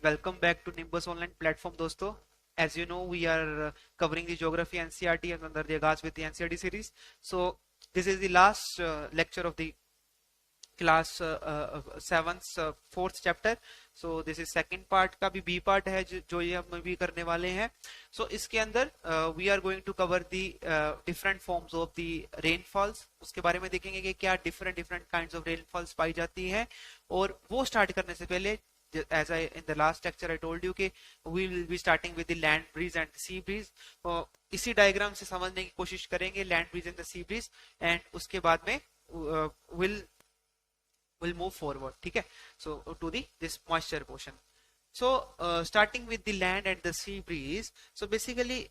Welcome back to Nimbus Online Platform, दोस्तों. As you know, we are covering the geography NCERT under the Agas with the NCERT series. So this is the last lecture of the class 7th fourth chapter. So this is second part का भी B part है जो ये हम भी करने वाले हैं. So इसके अंदर we are going to cover the different forms of the rainfalls. उसके बारे में देखेंगे कि क्या different kinds of rainfalls पाई जाती है. और वो स्टार्ट करने से पहले, as I in the last lecture I told you कि we will be starting with the land breeze and the sea breeze. इसी डायग्राम से समझने की कोशिश करेंगे land breeze and the sea breeze, and उसके बाद में will move forward. ठीक है. So to the this moisture portion. So starting with the land and the sea breeze. So basically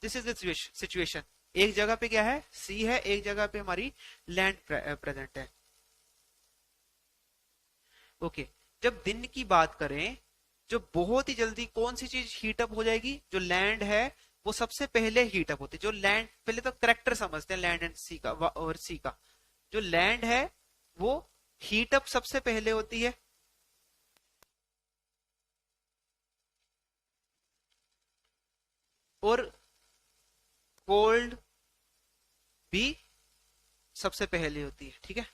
this is the situation. एक जगह पे क्या है, sea है, एक जगह पे हमारी land present है. ओके. जब दिन की बात करें, जो बहुत ही जल्दी कौन सी चीज हीट अप हो जाएगी, जो लैंड है वो सबसे पहले हीट अप होती है. जो लैंड, पहले तो करेक्टर समझते हैं लैंड एंड सी का और सी का. जो लैंड है वो हीट अप सबसे पहले होती है. और कोल्ड भी सबसे पहले होती है. ठीक है.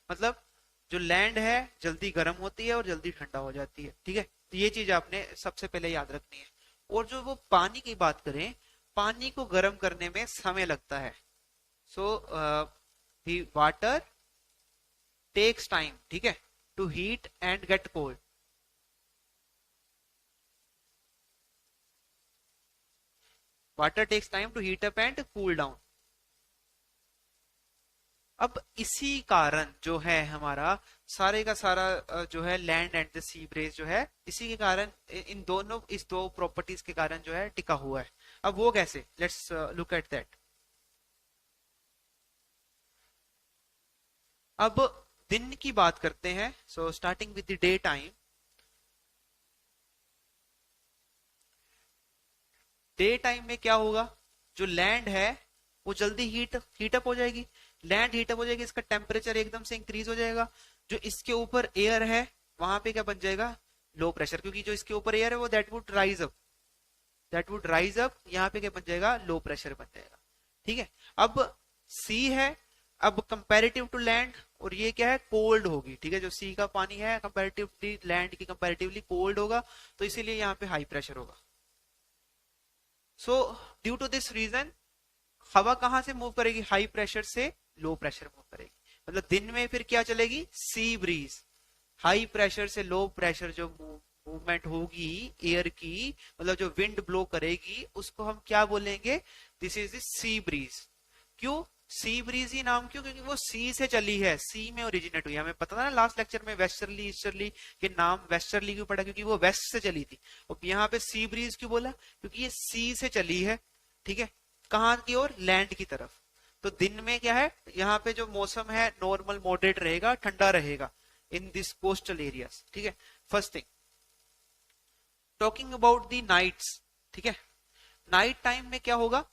मतलब जो लैंड है जल्दी गर्म होती है और जल्दी ठंडा हो जाती है. ठीक है. तो ये चीज आपने सबसे पहले याद रखनी है. और जो वो पानी की बात करें, पानी को गर्म करने में समय लगता है. So the water takes time. ठीक है. To heat and get cold. Water takes time to heat up and cool down. अब इसी कारण जो है हमारा सारे का सारा जो है लैंड एंड द सी ब्रेज जो है, इसी के कारण इन दोनों, इस दो प्रॉपर्टीज के कारण जो है टिका हुआ है. अब वो कैसे, लेट्स लुक एट दैट. अब दिन की बात करते हैं. So starting with the day time. Day time में क्या होगा, जो लैंड है वो जल्दी हीट अप हो जाएगी. लैंड हीट अप हो जाएगी, इसका टेम्परेचर एकदम से इंक्रीज हो जाएगा. जो इसके ऊपर एयर है वहां पे क्या बन जाएगा, लो प्रेशर. क्योंकि जो इसके ऊपर एयर है वो दैट वुड राइज अप. यहाँ पे क्या बन जाएगा, लो प्रेशर बन जाएगा. ठीक है. अब सी है, अब कंपैरेटिव टू लैंड, और ये क्या है, कोल्ड होगी. ठीक है. जो सी का पानी है कंपैरेटिवली लैंड की कंपैरेटिवली कोल्ड होगा, तो इसीलिए यहाँ पे हाई प्रेशर होगा. So due to this reason हवा कहां से मूव करेगी, हाई प्रेशर से लो प्रेशर मूव करेगी. मतलब दिन में फिर क्या चलेगी, सी ब्रीज. हाई प्रेशर से लो प्रेशर जो मूवमेंट होगी एयर की, मतलब जो विंड ब्लो करेगी, उसको हम क्या बोलेंगे, this is the sea breeze. क्यों सी ब्रीज ही नाम, क्यों, क्योंकि वो सी से चली है, सी में ओरिजिनेट हुई. हमें पता था ना लास्ट लेक्चर में वेस्टर्ली ईस्टर्ली के नाम वेस्टर्ली क्यों पड़ा, क्योंकि वो वेस्ट से चली थी. और यहाँ पे सी ब्रीज क्यों बोला, क्योंकि ये सी से चली है. ठीक है. कहां की ओर, लैंड की तरफ. तो दिन में क्या है, यहाँ पे जो मौसम है नॉर्मल मॉडरेट रहेगा, ठंडा रहेगा इन दिस कोस्टल एरियाज. ठीक है. First thing, talking about the nights. ठीक है. नाइट टाइम में क्या होगा,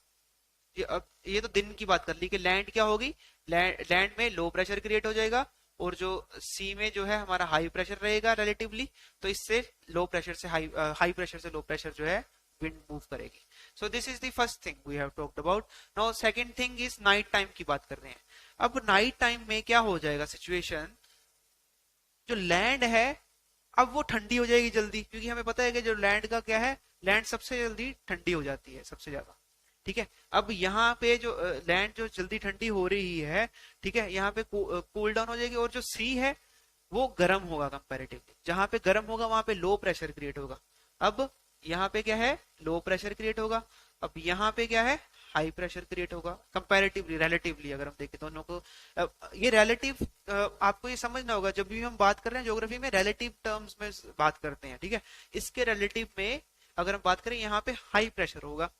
ये तो दिन की बात कर ली कि लैंड क्या होगी, लैंड में लो प्रेशर क्रिएट हो जाएगा, और जो सी में जो है हमारा हाई प्रेशर रहेगा रिलेटिवली, तो इससे लो प्रेशर से हाई प्रेशर से लो प्रेशर जो है विंड मूव करेगी. So this is the first thing we have talked about. Now second thing is night time की बात कर रहे हैं. अब नाइट टाइम में क्या हो जाएगा सिचुएशन, जो लैंड है अब वो ठंडी हो जाएगी जल्दी, क्योंकि हमें पता है कि जो लैंड का क्या है, लैंड सबसे जल्दी ठंडी हो जाती है सबसे ज्यादा. ठीक है. अब यहाँ पे जो लैंड जो जल्दी ठंडी हो रही है, ठीक है, यहाँ पे कूल डाउन हो जाएगी, और जो सी है वो गर्म होगा कंपैरेटिवली. जहां पे गर्म होगा वहां पे लो प्रेशर क्रिएट होगा. अब यहाँ पे क्या है, लो प्रेशर क्रिएट होगा. अब यहाँ पे क्या है, हाई प्रेशर क्रिएट होगा कंपैरेटिवली, रिलेटिवली अगर हम देखें दोनों को. ये रिलेटिव आपको ये समझना होगा, जब भी हम बात कर रहे हैं ज्योग्राफी में रिलेटिव टर्म्स में बात करते हैं. ठीक है. इसके रिलेटिव में अगर हम बात करें, यहाँ पे हाई प्रेशर होगा.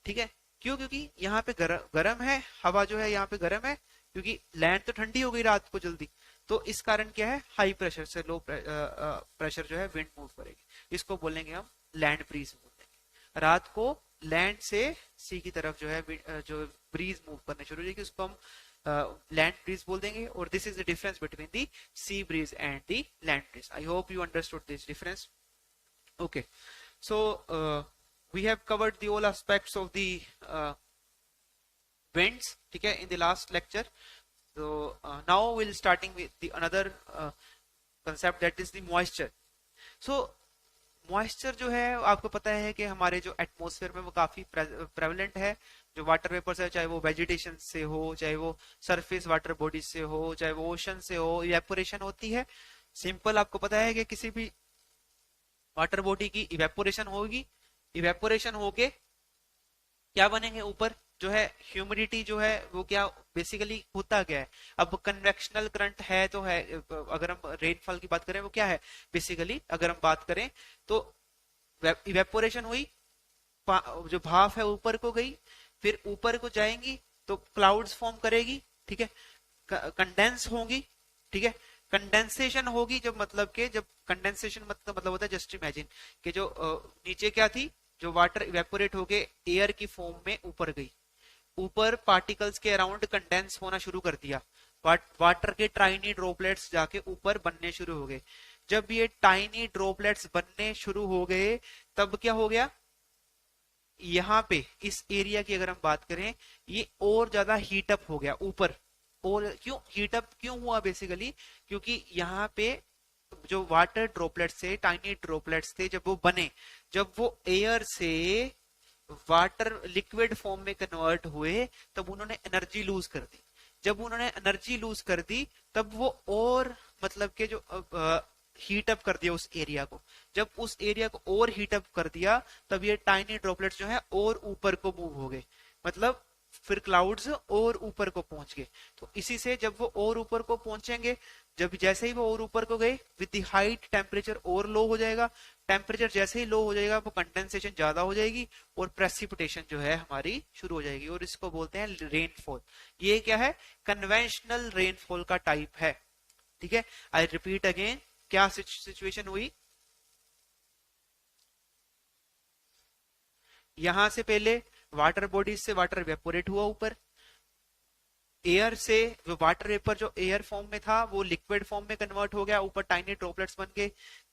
ठीक है. क्यों, क्योंकि यहाँ पे गर्म है, हवा जो है यहाँ पे गर्म है, क्योंकि लैंड तो ठंडी हो गई रात को जल्दी. तो इस कारण क्या है, हाई प्रेशर से लो प्रेशर जो है विंड मूव करेगी. इसको बोलेंगे हम लैंड ब्रीज बोलेंगे. रात को लैंड से सी की तरफ जो है जो ब्रीज मूव करने शुरू हो जाएगी, उसको हम लैंड ब्रीज बोल देंगे. और this is the difference between the sea breeze and the land breeze. I hope you understood this difference. Okay, so we have covered the all aspects of the winds, ठीक है, in the last lecture. So now we'll starting with the another concept, that is the moisture. So moisture जो है आपको पता है कि हमारे जो एटमॉस्फेयर में वो काफी प्रेवलेंट है. जो वाटर वेपर्स है, चाहे वो वेजिटेशन से हो, चाहे वो सरफेस वाटर बॉडी से हो, चाहे वो ओशन से हो, इवेपोरेशन होती है. सिंपल आपको पता है कि किसी भी वाटर बॉडी की इवेपोरेशन होगी, इवेपोरेशन होके क्या बनेंगे ऊपर जो है ह्यूमिडिटी जो है वो क्या बेसिकली होता क्या है. अब कन्वेक्शनल करंट है तो है, अगर हम रेनफॉल की बात करें वो क्या है बेसिकली, अगर हम बात करें तो इवेपोरेशन हुई, जो भाप है ऊपर को गई, फिर ऊपर को जाएंगी तो क्लाउड्स फॉर्म करेगी, ठीक है, कंडेंस होगी, ठीक है, कंडेंसेशन होगी. जब मतलब के जब कंडेंसेशन मतलब होता है, जस्ट इमेजिन कि जो नीचे क्या थी, जो वाटर इवेपोरेट होके एयर की फॉर्म में ऊपर गई, ऊपर पार्टिकल्स के अराउंड कंडेंस होना शुरू कर दिया, वाटर के टाइनी ड्रॉपलेट्स जाके ऊपर बनने शुरू हो गए. जब ये टाइनी ड्रॉपलेट्स बनने शुरू हो गए तब क्या हो गया, यहाँ पे इस एरिया की अगर हम बात करें, ये और ज्यादा हीटअप हो गया ऊपर. और क्यों हीटअप क्यों हुआ बेसिकली, क्योंकि यहाँ पे जो वाटर ड्रॉपलेट्स थे, टाइनी ड्रॉपलेट्स थे, जब वो बने, जब वो एयर से वाटर लिक्विड फॉर्म में कन्वर्ट हुए, तब उन्होंने एनर्जी लूज कर दी. जब उन्होंने एनर्जी लूज कर दी तब वो और मतलब के जो हीटअप कर दिया उस एरिया को. जब उस एरिया को और हीटअप कर दिया तब ये टाइनी ड्रॉपलेट्स जो है और ऊपर को मूव हो गए, मतलब फिर क्लाउड्स और ऊपर को पहुंच गए. तो इसी से जब वो और ऊपर को पहुंचेंगे, जब जैसे ही वो और ऊपर को गए, विद द हाइट टेम्परेचर और लो हो जाएगा. टेम्परेचर जैसे ही लो हो जाएगा वो कंडेंसेशन ज्यादा हो जाएगी और प्रेसिपिटेशन जो है हमारी शुरू हो जाएगी, और इसको बोलते हैं रेनफॉल. ये क्या है, कन्वेंशनल रेनफॉल का टाइप है, ठीक है. आई रिपीट अगेन, क्या सिचुएशन हुई, यहां से पहले वाटर बॉडीज से वाटर वेपोरेट हुआ ऊपर, एयर से जो वाटर वेपर जो एयर फॉर्म में था वो लिक्विड फॉर्म में कन्वर्ट हो गया, ऊपर टाइनी ड्रॉपलेट्स बन गए.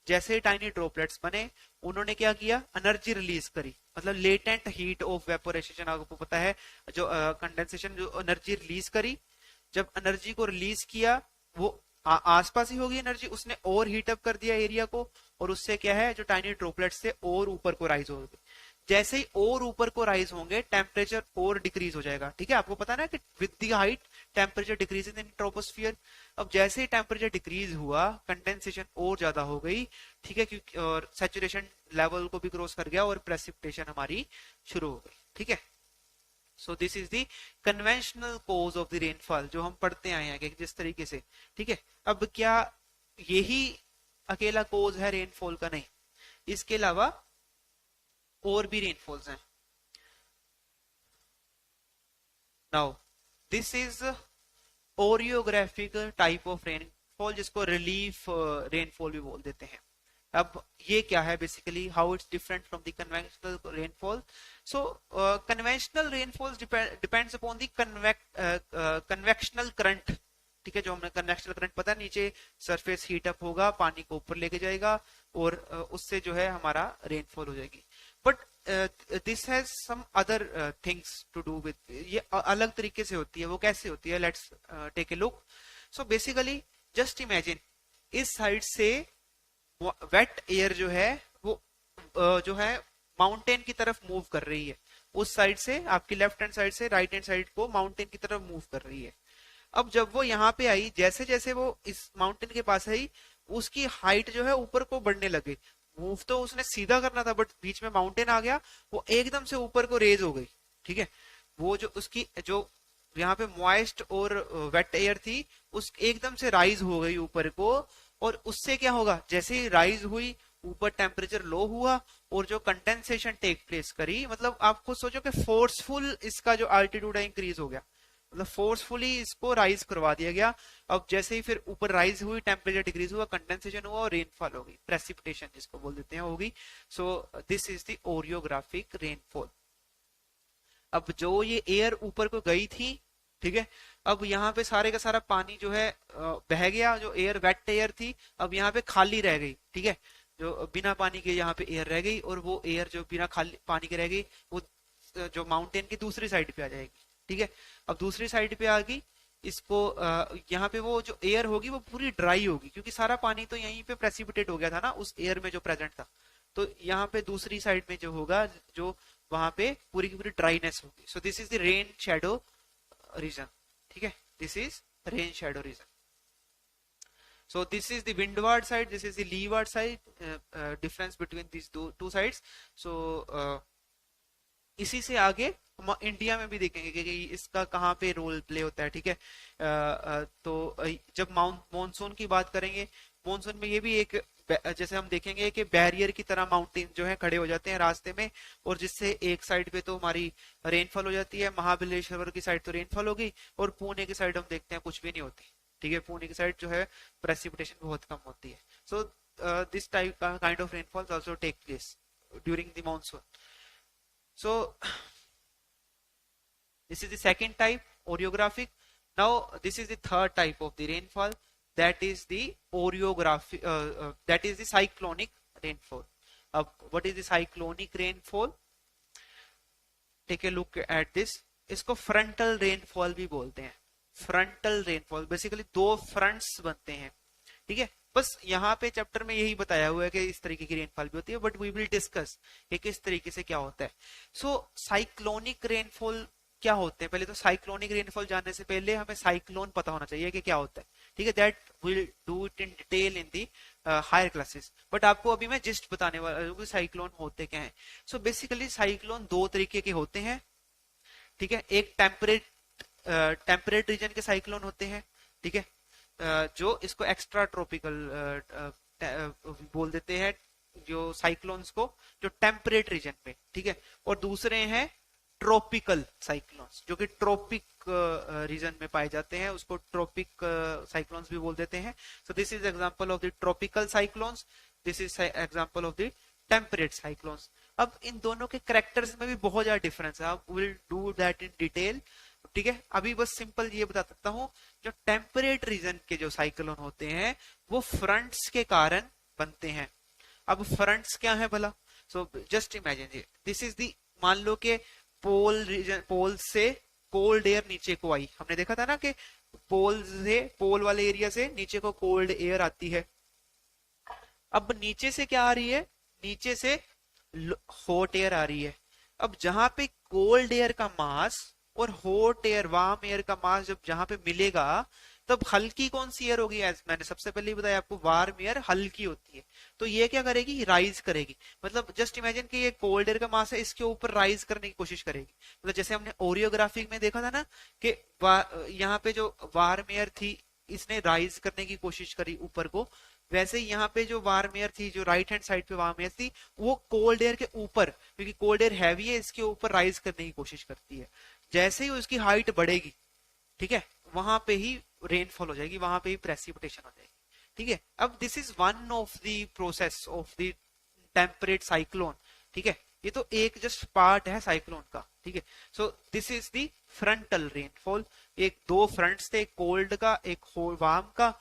जैसे ही टाइनी ड्रॉपलेट्स बने, उन्होंने क्या किया, एनर्जी रिलीज करी, मतलब लेटेंट हीट ऑफ वेपोरेशन, आपको पता है जो कंडेंसेशन, जो एनर्जी रिलीज करी. जब एनर्जी को रिलीज किया, वो आसपास ही होगी एनर्जी, उसने और हीटअप कर दिया एरिया को, और उससे क्या है, जो टाइनी ड्रॉपलेट्स थे और ऊपर को राइज हो गए. जैसे ही और ऊपर को राइज होंगे, टेम्परेचर और डिक्रीज हो जाएगा, ठीक है. आपको पता ना कि with the height temperature decrease in troposphere. अब जैसे ही टेम्परेचर डिक्रीज हुआ, कंडेंसेशन और ज्यादा हो गई, ठीक है, क्योंकि और सैचुरेशन लेवल को भी क्रॉस कर गया और प्रेसिपिटेशन हमारी शुरू हो गई, ठीक है. So this is the conventional cause of the rainfall, जो हम पढ़ते आए हैं जिस तरीके से, ठीक है. अब क्या यही अकेला कोज है रेनफॉल का? नहीं, इसके अलावा और भी रेनफॉल्स हैं. Now this is orographic type of rainfall, जिसको रिलीफ रेनफॉल भी बोल देते हैं. अब ये क्या है basically, how it's different from the conventional rainfall. So conventional rainfalls depends upon the convectional current, ठीक है. जो हमने कन्वेक्शनल करंट पता है, नीचे सरफेस हीट अप होगा, पानी को ऊपर लेके जाएगा, और उससे जो है हमारा रेनफॉल हो जाएगी. But this has some other things to do with, ये अलग तरीके से होती है. वो कैसे होती है, let's take a look. So basically just imagine, इस साइड से वेट एयर जो है वो जो है माउंटेन की तरफ मूव कर रही है. उस साइड से, आपकी लेफ्ट हैंड साइड से राइट हैंड साइड को माउंटेन की तरफ मूव कर रही है. अब जब वो यहाँ पे आई, जैसे जैसे वो इस माउंटेन के पास आई, उसकी हाइट जो है ऊपर को बढ़ने लगी. मूव तो उसने सीधा करना था, बट बीच में माउंटेन आ गया, वो एकदम से ऊपर को रेज हो गई, ठीक है. वो जो उसकी जो यहाँ पे मॉइस्ट और वेट एयर थी, उस एकदम से राइज हो गई ऊपर को, और उससे क्या होगा, जैसे ही राइज हुई, ऊपर टेम्परेचर लो हुआ, और जो कंडेंसेशन टेक प्लेस करी, मतलब आप खुद सोचो कि फोर्सफुल इसका जो अल्टीट्यूड है इंक्रीज हो गया, मतलब फोर्सफुली इसको राइज करवा दिया गया. अब जैसे ही फिर ऊपर राइज हुई, टेम्परेचर डिक्रीज हुआ, कंडेंसेशन हुआ और रेनफॉल होगी, प्रेसिपिटेशन जिसको बोल देते हैं, होगी. So this is the orographic rainfall. अब जो ये एयर ऊपर को गई थी, ठीक है, अब यहाँ पे सारे का सारा पानी जो है बह गया, जो एयर वेट एयर थी अब यहाँ पे खाली रह गई, ठीक है. जो बिना पानी के यहाँ पे एयर रह गई, और वो एयर जो बिना खाली पानी के रह गई वो जो माउंटेन की दूसरी साइड पे आ जाएगी। ठीक है, अब दूसरी साइड पे आ गई, इसको यहाँ पे वो जो एयर होगी वो पूरी ड्राई होगी, क्योंकि सारा पानी तो यहीं पे प्रेसिपिटेट हो गया था ना उस एयर में जो प्रेजेंट था। तो यहाँ पे दूसरी साइड में जो होगा, जो वहां पे पूरी की पूरी ड्राइनेस होगी। So this is the rain shadow reason. ठीक है, this is rain shadow reason. So this is the windward side, this is the leeward side, difference between these two sides. So इसी से आगे हम इंडिया में भी देखेंगे कि इसका कहाँ पे रोल प्ले होता है। ठीक है, तो जब मानसून की बात करेंगे, मानसून में ये भी एक, जैसे हम देखेंगे कि बैरियर की तरह माउंटेन जो है खड़े हो जाते हैं रास्ते में, और जिससे एक साइड पे तो हमारी रेनफॉल हो जाती है, महाबलेश्वर की साइड तो रेनफॉल होगी, और पुणे की साइड हम देखते हैं कुछ भी नहीं होती। ठीक है, पुणे की साइड जो है प्रेसिपिटेशन बहुत कम होती है। So this type kind of rainfall also take place during the monsoon. So this is the second type, orographic. Now this is the third type of the rainfall, that is the orographic, that is the cyclonic rainfall. What is the cyclonic rainfall? Take a look at this. इसको frontal rainfall भी बोलते हैं। frontal rainfall basically दो fronts बनते हैं। ठीक है, बस यहाँ पे चैप्टर में यही बताया हुआ है कि इस तरीके की रेनफॉल भी होती है, बट वी विल डिस्कस कि किस तरीके से क्या होता है। सो साइक्लोनिक रेनफॉल क्या होते हैं, पहले तो साइक्लोनिक रेनफॉल जानने से पहले हमें साइक्लोन पता होना चाहिए कि क्या होता है। ठीक है, that will do it in detail in the higher classes, but आपको अभी मैं जस्ट बताने वाला हूँ साइक्लोन होते क्या है। सो बेसिकली साइक्लोन दो तरीके के होते हैं। ठीक है, एक टेम्परेट रीजन के साइक्लोन होते हैं। ठीक है, जो इसको एक्स्ट्रा ट्रॉपिकल बोल देते हैं, जो साइक्लोन्स को, जो टेम्परेट रीजन पे। ठीक है, और दूसरे हैं ट्रॉपिकल साइक्लोन्स, जो कि ट्रॉपिक रीजन में पाए जाते हैं, उसको ट्रॉपिक साइक्लोन्स भी बोल देते हैं। सो this is example of the tropical cyclones, this is example of the temperate cyclones. अब इन दोनों के कैरेक्टर्स में भी बहुत ज्यादा डिफरेंस है, अब will do that in detail. ठीक है, अभी बस सिंपल ये बता सकता हूं, जो टेम्परेट रीजन के जो साइक्लोन होते हैं वो फ्रंट्स के कारण बनते हैं। अब फ्रंट्स क्या है भला? So just imagine, this is the, मान लो कि पोल रीजन, पोल से कोल्ड एयर नीचे को आई। हमने देखा था ना कि पोल वाले एरिया से नीचे को कोल्ड एयर आती है। अब नीचे से क्या आ रही है? नीचे से हॉट एयर आ रही है। अब जहां पे कोल्ड एयर का मास और हॉट एयर, वार्म एयर का मास जब जहां पे मिलेगा, तब हल्की कौन सी एयर होगी? एज मैंने सबसे पहले ही बताया आपको, वार्म एयर हल्की होती है। तो ये क्या करेगी? राइज करेगी। मतलब जस्ट इमेजिन कि ये कोल्ड एयर का मास है, इसके ऊपर राइज करने की कोशिश करेगी। मतलब जैसे हमने ओरियोग्राफिक में देखा था ना कि यहाँ पे जो वार्म एयर थी, इसने राइज करने की कोशिश करी ऊपर को, वैसे ही यहाँ पे जो वार्म एयर थी, जो राइट हैंड साइड पे वार्म एयर थी, वो कोल्ड एयर के ऊपर, क्योंकि कोल्ड एयर हैवी है, इसके ऊपर राइज करने की कोशिश करती है। जैसे ही उसकी हाइट बढ़ेगी, ठीक है, वहां पे ही रेनफॉल हो जाएगी, वहां पे ही प्रेसिपिटेशन हो जाएगी। ठीक है, अब this is one of the process of the temperate cyclone. ठीक है, ये तो एक जस्ट पार्ट है साइक्लोन का। ठीक है, so this is the frontal rainfall. एक दो फ्रंट्स थे, कोल्ड का, एक वार्म का।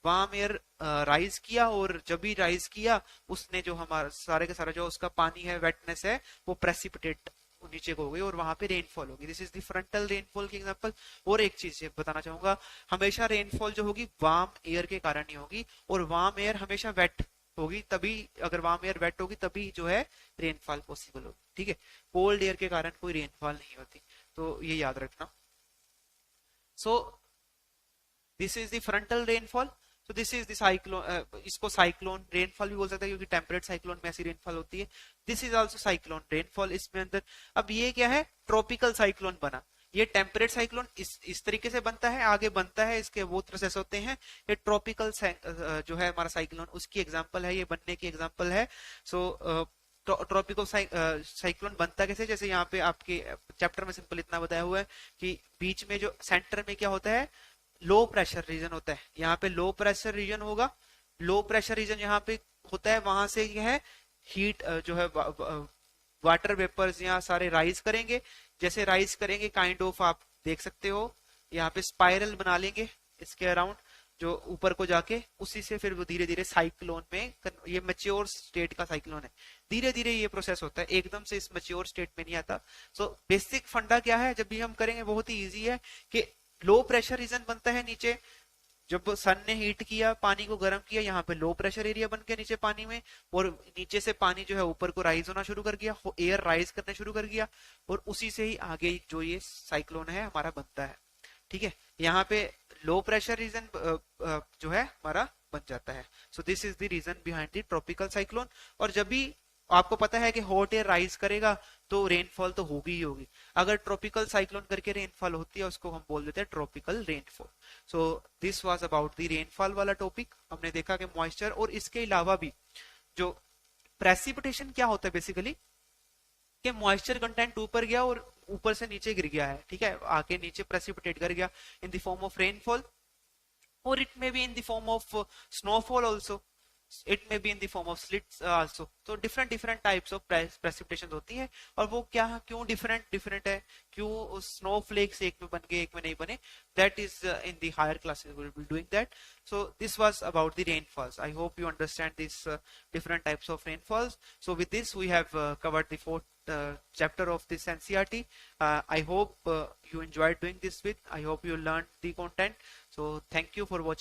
वार्म एयर राइज किया, और जब भी राइज किया, उसने जो हमारा सारे का सारा जो उसका पानी है, वेटनेस है, वो प्रेसिपिटेट नीचे को हो गई, और वहां पे रेनफॉल होगी। This is the frontal rainfall की एग्जांपल। और एक चीज बताना चाहूंगा, हमेशा रेनफॉल जो होगी वार्म एयर के कारण ही होगी, और वार्म एयर हमेशा वेट होगी, तभी, अगर वार्म एयर वेट होगी तभी जो है रेनफॉल पॉसिबल होगी। ठीक है, कोल्ड एयर के कारण कोई रेनफॉल नहीं होती, तो ये याद रखना। सो this is the frontal rainfall. तो दिस इज द साइक्लोन, इसको साइक्लोन रेनफॉल भी बोल सकते हैं, क्योंकि टेम्परेट साइक्लोन में ऐसी रेनफॉल होती है। This is also cyclone rainfall. इसमें अंदर अब ये क्या है? ट्रॉपिकल साइक्लोन बना। ये टेम्परेट साइक्लोन इस तरीके से बनता है, आगे बनता है, इसके वो प्रोसेस होते हैं। ये ट्रॉपिकल जो है हमारा साइक्लोन, उसकी एग्जाम्पल है, ये बनने की एग्जाम्पल है। सो ट्रॉपिकल साइक्लोन बनता कैसे? जैसे यहाँ पे आपके चैप्टर में सिंपल इतना बताया हुआ है कि बीच में जो सेंटर में क्या होता है? लो प्रेशर रीजन होता है। यहाँ पे लो प्रेशर रीजन होगा। लो प्रेशर रीजन यहाँ पे होता है, वहां से क्या है? हीट जो है, वाटर वेपर्स यहाँ सारे राइज करेंगे। जैसे राइज करेंगे, काइंड ऑफ आप देख सकते हो यहाँ पे स्पाइरल बना लेंगे इसके अराउंड। जो ऊपर को जाके उसी से फिर वो धीरे धीरे साइक्लोन में, ये मैच्योर स्टेट का साइक्लोन है, धीरे धीरे ये प्रोसेस होता है, एकदम से इस मैच्योर स्टेट में नहीं आता। सो बेसिक फंडा क्या है जब भी हम करेंगे, बहुत ही इजी है कि लो प्रेशर रीजन बनता है नीचे, जब सन ने हीट किया, पानी को गर्म किया, यहाँ पे लो प्रेशर एरिया बन के नीचे पानी में, और नीचे से पानी जो है ऊपर को राइज होना शुरू कर गया, एयर राइज करने शुरू कर गया, और उसी से ही आगे जो ये साइक्लोन है हमारा बनता है। ठीक है, यहाँ पे लो प्रेशर रीजन जो है हमारा बन जाता है। So this is the reason behind the tropical cyclone. और जब भी आपको पता है कि हॉट एयर राइज करेगा तो रेनफॉल तो होगी ही होगी, अगर ट्रॉपिकल साइक्लोन करके रेनफॉल होती है उसको हम बोल देते हैं tropical rainfall. So this was about the rainfall वाला टॉपिक। हमने देखा कि मॉइस्चर, और इसके अलावा भी जो प्रेसिपिटेशन क्या होता है बेसिकली, कि मॉइस्चर कंटेंट ऊपर गया और ऊपर से नीचे गिर गया है, ठीक है, आके नीचे प्रेसिपिटेट कर गया in the form of rainfall, or it may be in the form of snowfall also, it may be in the form of slits also। तो different types of precipitation होती है, और वो क्या क्यों different है, क्यों snowflakes एक में बन गए एक में नहीं बने, that is in the higher classes we will be doing that। So this was about the rainfalls। I hope you understand these different types of rainfalls। So with this we have covered the fourth chapter of this NCERT। I hope you enjoyed doing this with, I hope you learned the content। So thank you for watching।